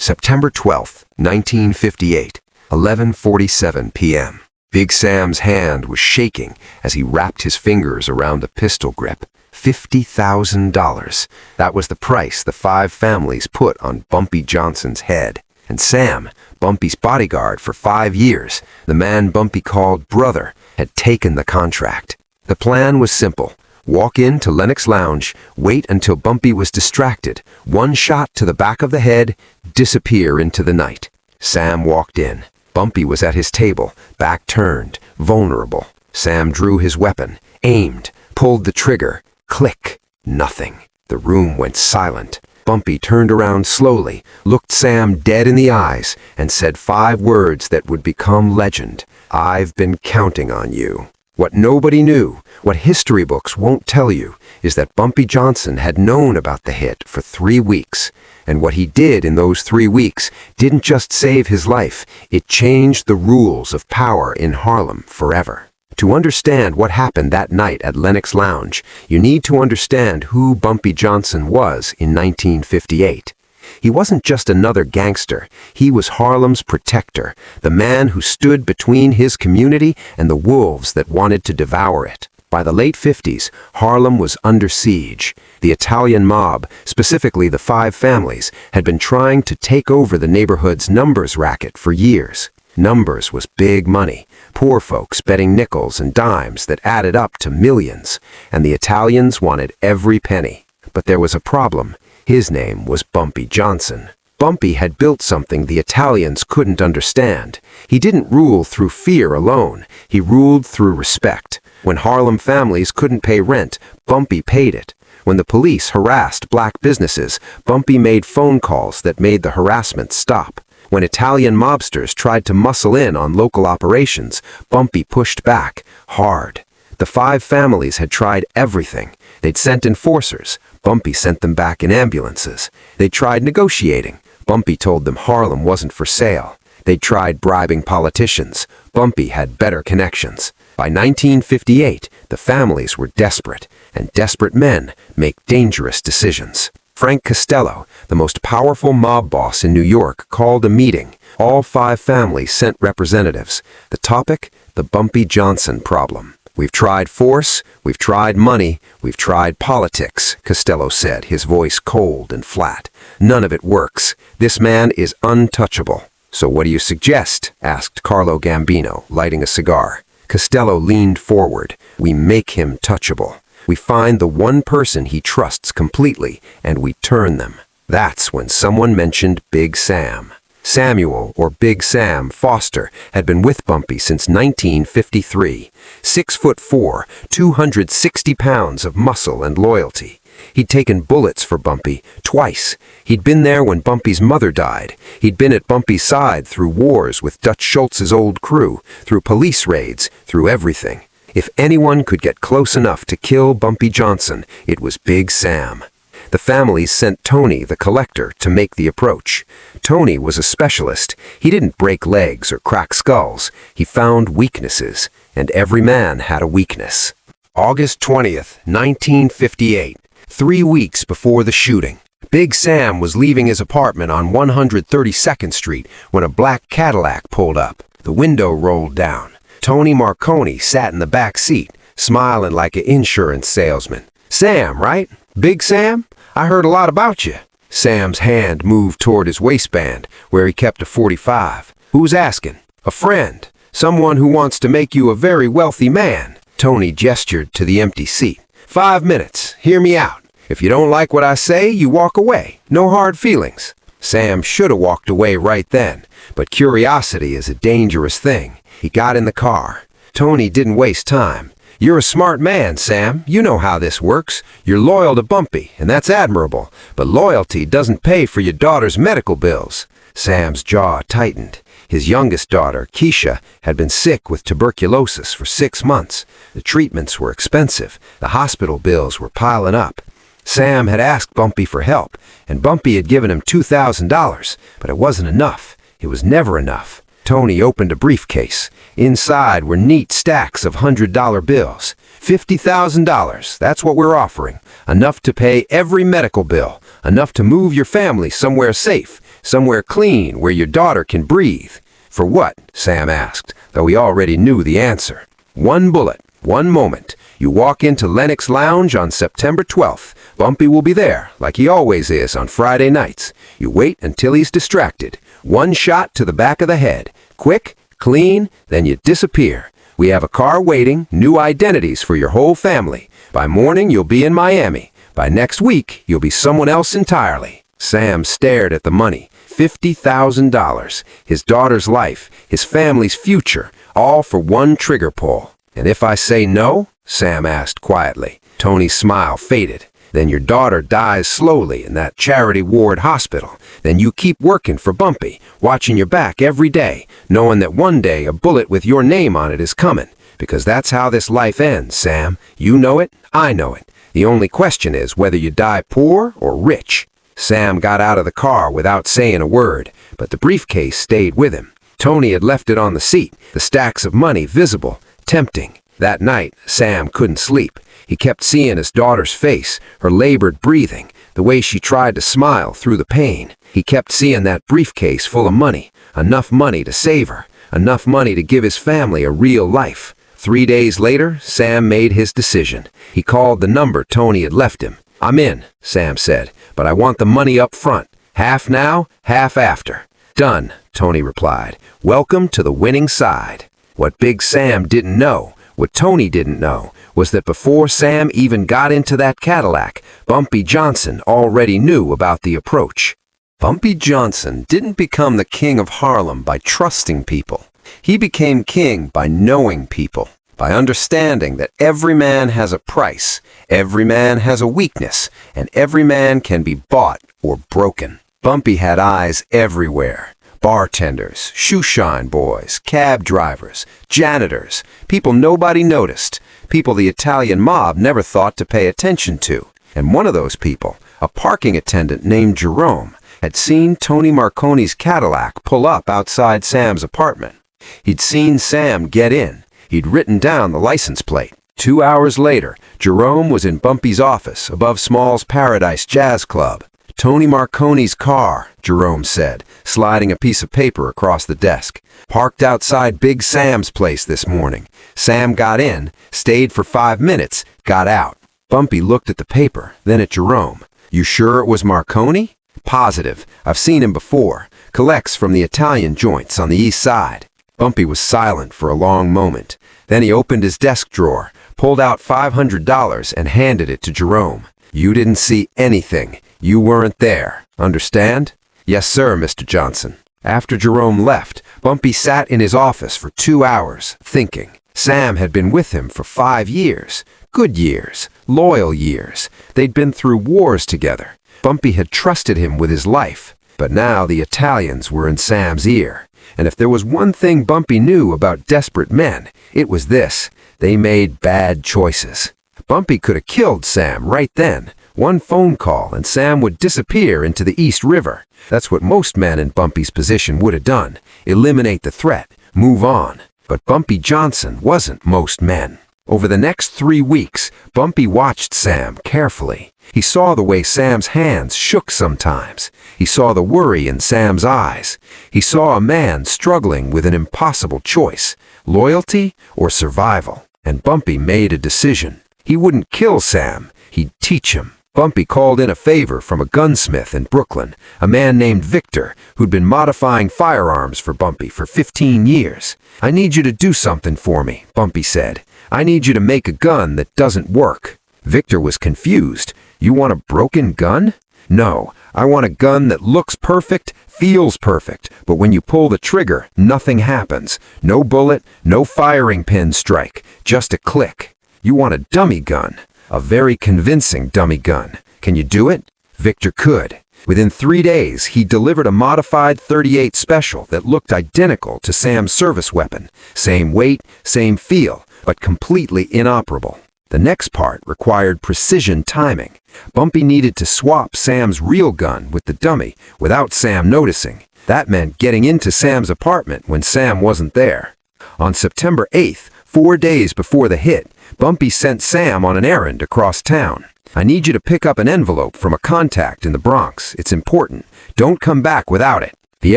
September 12th, 1958, 11:47 p.m. Big Sam's hand was shaking as he wrapped his fingers around the pistol grip. $50,000. That was the price the five families put on Bumpy Johnson's head. And Sam, Bumpy's bodyguard for 5 years, the man Bumpy called brother, had taken the contract. The plan was simple. Walk into Lenox Lounge, wait until Bumpy was distracted, one shot to the back of the head, disappear into the night. Sam walked in. Bumpy was at his table, back turned, vulnerable. Sam drew his weapon, aimed, pulled the trigger. Click. Nothing. The room went silent. Bumpy turned around slowly, looked Sam dead in the eyes, and said 5 words that would become legend. "I've been counting on you." What nobody knew, what history books won't tell you, is that Bumpy Johnson had known about the hit for 3 weeks. And what he did in those 3 weeks didn't just save his life, it changed the rules of power in Harlem forever. To understand what happened that night at Lenox Lounge, you need to understand who Bumpy Johnson was in 1958. He wasn't just another gangster, he was Harlem's protector, the man who stood between his community and the wolves that wanted to devour it. By the late 50s, Harlem was under siege. The Italian mob, specifically the 5 families, had been trying to take over the neighborhood's numbers racket for years. Numbers was big money, poor folks betting nickels and dimes that added up to millions, and the Italians wanted every penny. But there was a problem. His name was Bumpy Johnson. Bumpy had built something the Italians couldn't understand. He didn't rule through fear alone, he ruled through respect. When Harlem families couldn't pay rent, Bumpy paid it. When the police harassed black businesses, Bumpy made phone calls that made the harassment stop. When Italian mobsters tried to muscle in on local operations, Bumpy pushed back, hard. The 5 families had tried everything. They'd sent enforcers. Bumpy sent them back in ambulances. They tried negotiating. Bumpy told them Harlem wasn't for sale. They tried bribing politicians. Bumpy had better connections. By 1958, the families were desperate, and desperate men make dangerous decisions. Frank Costello, the most powerful mob boss in New York, called a meeting. All 5 families sent representatives. The topic? The Bumpy Johnson problem. "We've tried force, we've tried money, we've tried politics," Costello said, his voice cold and flat. "None of it works. This man is untouchable." "So what do you suggest?" asked Carlo Gambino, lighting a cigar. Costello leaned forward. "We make him touchable. We find the one person he trusts completely, and we turn them." That's when someone mentioned Big Sam. Samuel, or Big Sam, Foster had been with Bumpy since 1953. 6'4", 260 pounds of muscle and loyalty. He'd taken bullets for Bumpy twice. He'd been there when Bumpy's mother died. He'd been at Bumpy's side through wars with Dutch Schultz's old crew, through police raids, through everything. If anyone could get close enough to kill Bumpy Johnson, it was Big Sam. The families sent Tony, the collector, to make the approach. Tony was a specialist. He didn't break legs or crack skulls. He found weaknesses, and every man had a weakness. August 20th, 1958, 3 weeks before the shooting. Big Sam was leaving his apartment on 132nd Street when a black Cadillac pulled up. The window rolled down. Tony Marconi sat in the back seat, smiling like an insurance salesman. "Sam, right? Big Sam? I heard a lot about you." Sam's hand moved toward his waistband, where he kept a .45. "Who's asking?" "A friend. Someone who wants to make you a very wealthy man." Tony gestured to the empty seat. "5 minutes. Hear me out. If you don't like what I say, you walk away. No hard feelings." Sam should have walked away right then, but curiosity is a dangerous thing. He got in the car. Tony didn't waste time. "You're a smart man, Sam. You know how this works. You're loyal to Bumpy, and that's admirable. But loyalty doesn't pay for your daughter's medical bills." Sam's jaw tightened. His youngest daughter, Keisha, had been sick with tuberculosis for 6 months. The treatments were expensive. The hospital bills were piling up. Sam had asked Bumpy for help, and Bumpy had given him $2,000, but it wasn't enough. It was never enough. Tony opened a briefcase. Inside were neat stacks of $100 bills. $50,000, that's what we're offering. Enough to pay every medical bill. Enough to move your family somewhere safe. Somewhere clean where your daughter can breathe." "For what?" Sam asked, though he already knew the answer. "One bullet, one moment. You walk into Lenox Lounge on September 12th. Bumpy will be there, like he always is on Friday nights. You wait until he's distracted. One shot to the back of the head. Quick, clean, then you disappear. We have a car waiting, new identities for your whole family. By morning, you'll be in Miami. By next week, you'll be someone else entirely." Sam stared at the money. $50,000. His daughter's life, his family's future, all for one trigger pull. "And if I say no?" Sam asked quietly. Tony's smile faded. "Then your daughter dies slowly in that charity ward hospital. Then you keep working for Bumpy, watching your back every day, knowing that one day a bullet with your name on it is coming. Because that's how this life ends, Sam. You know it, I know it. The only question is whether you die poor or rich." Sam got out of the car without saying a word, but the briefcase stayed with him. Tony had left it on the seat, the stacks of money visible, tempting. That night, Sam couldn't sleep. He kept seeing his daughter's face, her labored breathing, the way she tried to smile through the pain. He kept seeing that briefcase full of money, enough money to save her, enough money to give his family a real life. 3 days later, Sam made his decision. He called the number Tony had left him. "I'm in," Sam said, "but I want the money up front. Half now, half after." "Done," Tony replied. "Welcome to the winning side." What Big Sam didn't know, what Tony didn't know, was that before Sam even got into that Cadillac, Bumpy Johnson already knew about the approach. Bumpy Johnson didn't become the king of Harlem by trusting people. He became king by knowing people, by understanding that every man has a price, every man has a weakness, and every man can be bought or broken. Bumpy had eyes everywhere. Bartenders, shoeshine boys, cab drivers, janitors, people nobody noticed, people the Italian mob never thought to pay attention to. And one of those people, a parking attendant named Jerome, had seen Tony Marconi's Cadillac pull up outside Sam's apartment. He'd seen Sam get in. He'd written down the license plate. 2 hours later, Jerome was in Bumpy's office above Small's Paradise Jazz Club. "Tony Marconi's car," Jerome said, sliding a piece of paper across the desk. "Parked outside Big Sam's place this morning. Sam got in, stayed for 5 minutes, got out." Bumpy looked at the paper, then at Jerome. "You sure it was Marconi?" "Positive. I've seen him before. Collects from the Italian joints on the east side." Bumpy was silent for a long moment. Then he opened his desk drawer, pulled out $500 and handed it to Jerome. "You didn't see anything. You weren't there. Understand?" "Yes, sir, Mr. Johnson." After Jerome left, Bumpy sat in his office for 2 hours, thinking. Sam had been with him for 5 years. Good years. Loyal years. They'd been through wars together. Bumpy had trusted him with his life. But now the Italians were in Sam's ear. And if there was one thing Bumpy knew about desperate men, it was this: they made bad choices. Bumpy could have killed Sam right then. One phone call and Sam would disappear into the East River. That's what most men in Bumpy's position would have done. Eliminate the threat. Move on. But Bumpy Johnson wasn't most men. Over the next 3 weeks, Bumpy watched Sam carefully. He saw the way Sam's hands shook sometimes. He saw the worry in Sam's eyes. He saw a man struggling with an impossible choice, loyalty or survival. And Bumpy made a decision. He wouldn't kill Sam. He'd teach him. Bumpy called in a favor from a gunsmith in Brooklyn, a man named Victor, who'd been modifying firearms for Bumpy for 15 years. "I need you to do something for me," Bumpy said. "I need you to make a gun that doesn't work." Victor was confused. "You want a broken gun?" "No, I want a gun that looks perfect, feels perfect, but when you pull the trigger, nothing happens. No bullet, no firing pin strike, just a click." "You want a dummy gun." "A very convincing dummy gun. Can you do it?" Victor could. Within 3 days, he delivered a modified .38 Special that looked identical to Sam's service weapon. Same weight, same feel, but completely inoperable. The next part required precision timing. Bumpy needed to swap Sam's real gun with the dummy without Sam noticing. That meant getting into Sam's apartment when Sam wasn't there. On September 8th, 4 days before the hit, Bumpy sent Sam on an errand across town. I need you to pick up an envelope from a contact in the Bronx. It's important. Don't come back without it." The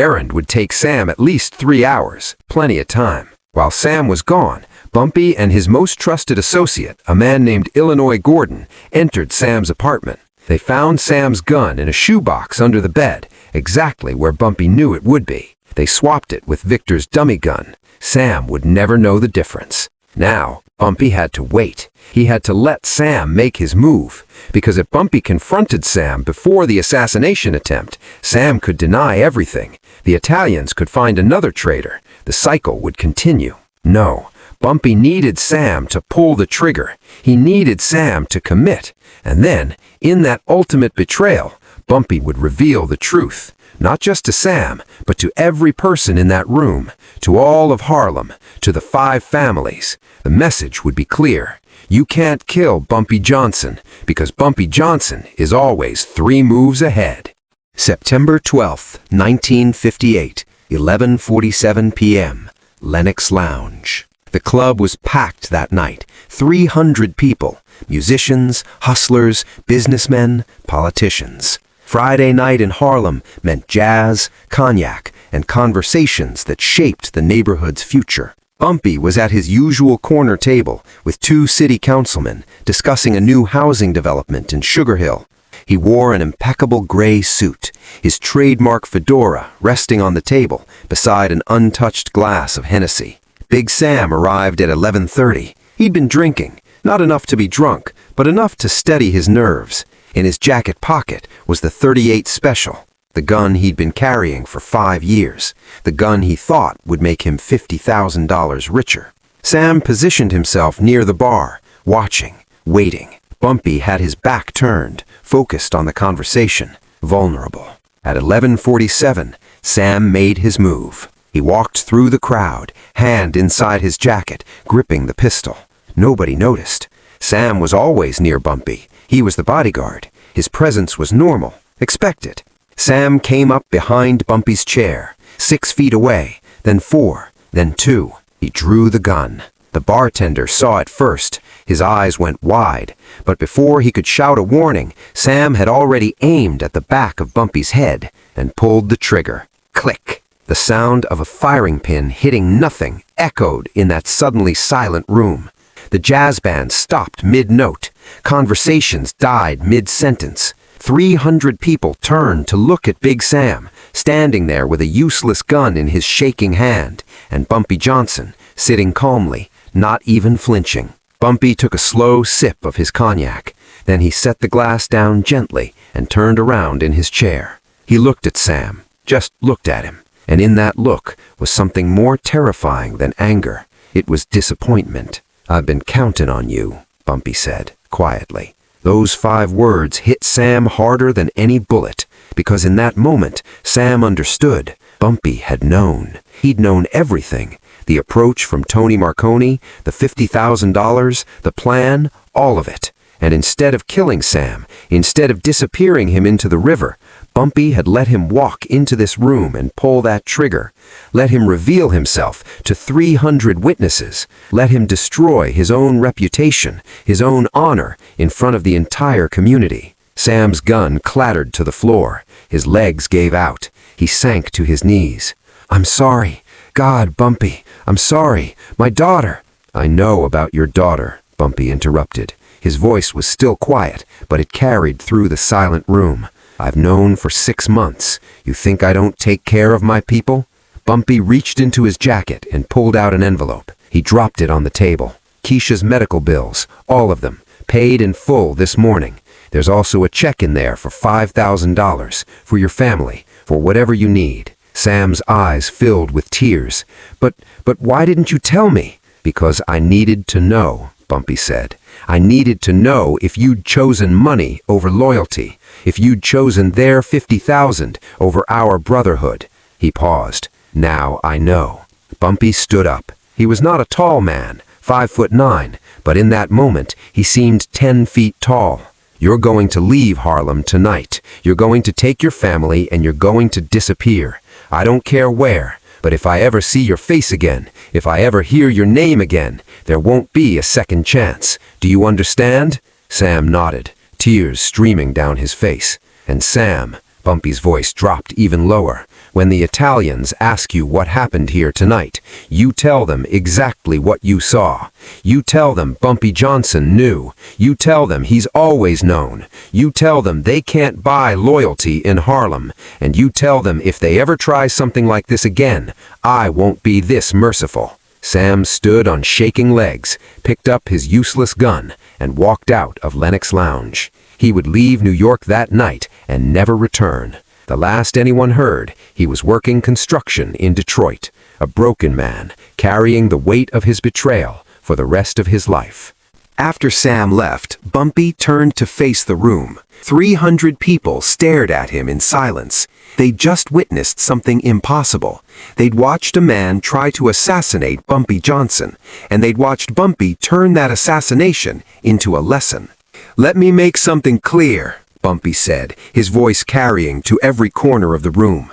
errand would take Sam at least 3 hours, plenty of time. While Sam was gone, Bumpy and his most trusted associate, a man named Illinois Gordon, entered Sam's apartment. They found Sam's gun in a shoebox under the bed, exactly where Bumpy knew it would be. They swapped it with Victor's dummy gun. Sam would never know the difference. Now, Bumpy had to wait. He had to let Sam make his move, because if Bumpy confronted Sam before the assassination attempt, Sam could deny everything. The Italians could find another traitor. The cycle would continue. No, Bumpy needed Sam to pull the trigger. He needed Sam to commit. And then, in that ultimate betrayal, Bumpy would reveal the truth. Not just to Sam, but to every person in that room, to all of Harlem, to the 5 families. The message would be clear. You can't kill Bumpy Johnson, because Bumpy Johnson is always 3 moves ahead. September 12th, 1958, 11:47 p.m., Lenox Lounge. The club was packed that night. 300 people, musicians, hustlers, businessmen, politicians. Friday night in Harlem meant jazz, cognac, and conversations that shaped the neighborhood's future. Bumpy was at his usual corner table with 2 city councilmen discussing a new housing development in Sugar Hill. He wore an impeccable gray suit, his trademark fedora resting on the table beside an untouched glass of Hennessy. Big Sam arrived at 11:30. He'd been drinking, not enough to be drunk, but enough to steady his nerves. In his jacket pocket was the .38 Special, the gun he'd been carrying for 5 years, the gun he thought would make him $50,000 richer. Sam positioned himself near the bar, watching, waiting. Bumpy had his back turned, focused on the conversation, vulnerable. At 11:47, Sam made his move. He walked through the crowd, hand inside his jacket, gripping the pistol. Nobody noticed. Sam was always near Bumpy. He was the bodyguard. His presence was normal, expected. Sam came up behind Bumpy's chair, 6 feet away, then 4, then 2. He drew the gun. The bartender saw it first. His eyes went wide, but before he could shout a warning, Sam had already aimed at the back of Bumpy's head and pulled the trigger. Click! The sound of a firing pin hitting nothing echoed in that suddenly silent room. The jazz band stopped mid-note. Conversations died mid-sentence. 300 people turned to look at Big Sam, standing there with a useless gun in his shaking hand, and Bumpy Johnson, sitting calmly, not even flinching. Bumpy took a slow sip of his cognac. Then he set the glass down gently and turned around in his chair. He looked at Sam, just looked at him, and in that look was something more terrifying than anger. It was disappointment. "I've been counting on you," Bumpy said, quietly. Those 5 words hit Sam harder than any bullet, because in that moment, Sam understood. Bumpy had known. He'd known everything. The approach from Tony Marconi, the $50,000, the plan, all of it. And instead of killing Sam, instead of disappearing him into the river, Bumpy had let him walk into this room and pull that trigger. Let him reveal himself to 300 witnesses. Let him destroy his own reputation, his own honor, in front of the entire community. Sam's gun clattered to the floor. His legs gave out. He sank to his knees. "I'm sorry. God, Bumpy, I'm sorry. My daughter." "I know about your daughter," Bumpy interrupted. His voice was still quiet, but it carried through the silent room. "I've known for 6 months. You think I don't take care of my people?" Bumpy reached into his jacket and pulled out an envelope. He dropped it on the table. "Keisha's medical bills, all of them, paid in full this morning. There's also a check in there for $5,000 for your family, for whatever you need." Sam's eyes filled with tears. But why didn't you tell me?" "Because I needed to know," Bumpy said. "I needed to know if you'd chosen money over loyalty, if you'd chosen their 50,000 over our brotherhood." He paused. "Now I know." Bumpy stood up. He was not a tall man, 5'9", but in that moment he seemed 10 feet tall. "You're going to leave Harlem tonight. You're going to take your family and you're going to disappear. I don't care where, but if I ever see your face again, if I ever hear your name again, there won't be a second chance. Do you understand?" Sam nodded. tears streaming down his face. "And Sam," Bumpy's voice dropped even lower, "when the Italians ask you what happened here tonight, you tell them exactly what you saw. You tell them Bumpy Johnson knew. You tell them he's always known. You tell them they can't buy loyalty in Harlem. And you tell them if they ever try something like this again, I won't be this merciful." Sam stood on shaking legs, picked up his useless gun, and walked out of Lenox Lounge. He would leave New York that night and never return. The last anyone heard, he was working construction in Detroit, a broken man, carrying the weight of his betrayal for the rest of his life. After Sam left, Bumpy turned to face the room. 300 people stared at him in silence. They'd just witnessed something impossible. They'd watched a man try to assassinate Bumpy Johnson, and they'd watched Bumpy turn that assassination into a lesson. "Let me make something clear," Bumpy said, his voice carrying to every corner of the room.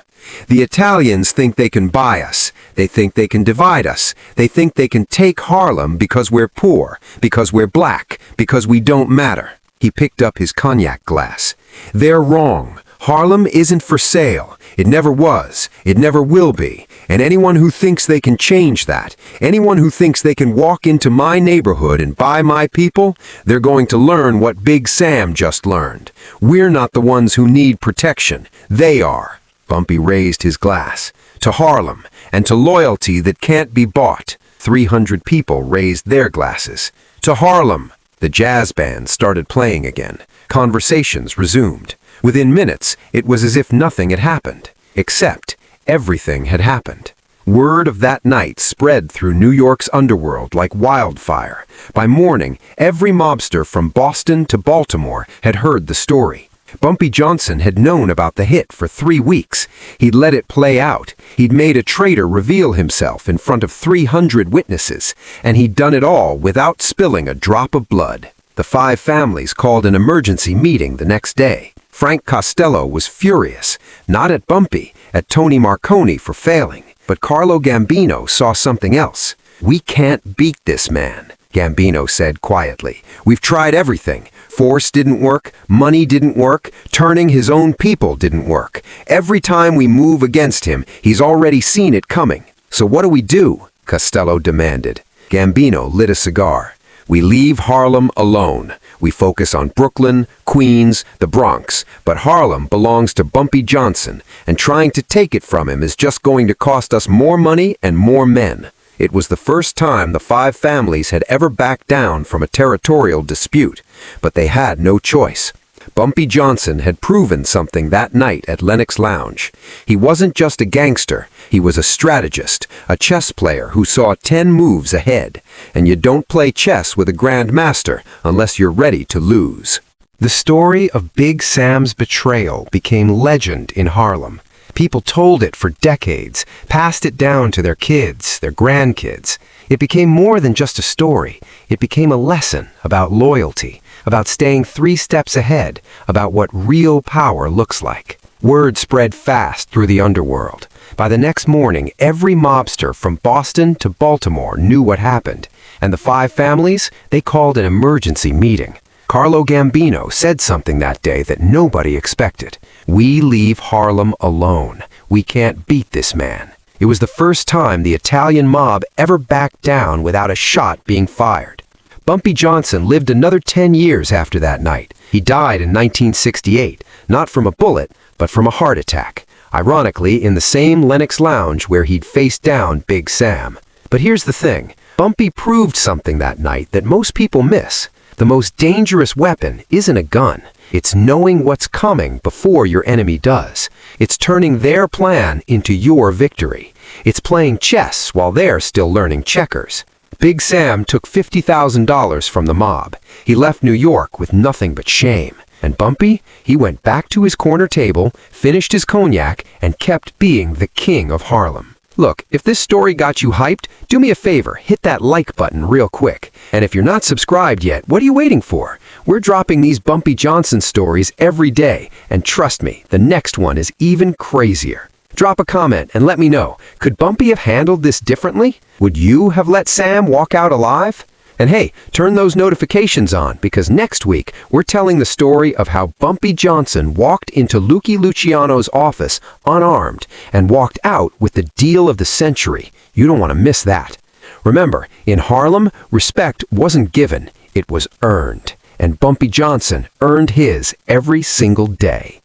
"The Italians think they can buy us. They think they can divide us. They think they can take Harlem because we're poor, because we're black, because we don't matter." He picked up his cognac glass. "They're wrong. Harlem isn't for sale. It never was. It never will be. And anyone who thinks they can change that, anyone who thinks they can walk into my neighborhood and buy my people, they're going to learn what Big Sam just learned. We're not the ones who need protection. They are." Bumpy raised his glass. "To Harlem, and to loyalty that can't be bought." 300 people raised their glasses. "To Harlem." The jazz band started playing again. Conversations resumed. Within minutes, it was as if nothing had happened. Except, everything had happened. Word of that night spread through New York's underworld like wildfire. By morning, every mobster from Boston to Baltimore had heard the story. Bumpy Johnson had known about the hit for 3 weeks. He'd let it play out. He'd made a traitor reveal himself in front of 300 witnesses, and he'd done it all without spilling a drop of blood. The 5 families called an emergency meeting the next day. Frank Costello was furious, not at Bumpy, at Tony Marconi for failing, but Carlo Gambino saw something else. "We can't beat this man," Gambino said quietly. "We've tried everything. Force didn't work, money didn't work, turning his own people didn't work. Every time we move against him, he's already seen it coming. So what do we do?" Costello demanded. Gambino lit a cigar. "We leave Harlem alone. We focus on Brooklyn, Queens, the Bronx, but Harlem belongs to Bumpy Johnson, and trying to take it from him is just going to cost us more money and more men." It was the first time the 5 families had ever backed down from a territorial dispute, but they had no choice. Bumpy Johnson had proven something that night at Lenox Lounge. He wasn't just a gangster, he was a strategist, a chess player who saw 10 moves ahead. And you don't play chess with a grandmaster unless you're ready to lose. The story of Big Sam's betrayal became legend in Harlem. People told it for decades, passed it down to their kids, their grandkids. It became more than just a story. It became a lesson about loyalty, about staying 3 steps ahead, about what real power looks like. Word spread fast through the underworld. By the next morning, every mobster from Boston to Baltimore knew what happened. And the 5 families, they called an emergency meeting. Carlo Gambino said something that day that nobody expected. "We leave Harlem alone. We can't beat this man." It was the first time the Italian mob ever backed down without a shot being fired. Bumpy Johnson lived another 10 years after that night. He died in 1968, not from a bullet, but from a heart attack. Ironically, in the same Lenox Lounge where he'd faced down Big Sam. But here's the thing. Bumpy proved something that night that most people miss. The most dangerous weapon isn't a gun. It's knowing what's coming before your enemy does. It's turning their plan into your victory. It's playing chess while they're still learning checkers. Big Sam took $50,000 from the mob. He left New York with nothing but shame. And Bumpy, he went back to his corner table, finished his cognac, and kept being the king of Harlem. Look, if this story got you hyped, do me a favor, hit that like button real quick. And if you're not subscribed yet, what are you waiting for? We're dropping these Bumpy Johnson stories every day, and trust me, the next one is even crazier. Drop a comment and let me know, could Bumpy have handled this differently? Would you have let Sam walk out alive? And hey, turn those notifications on because next week we're telling the story of how Bumpy Johnson walked into Lucky Luciano's office unarmed and walked out with the deal of the century. You don't want to miss that. Remember, in Harlem, respect wasn't given, it was earned. And Bumpy Johnson earned his every single day.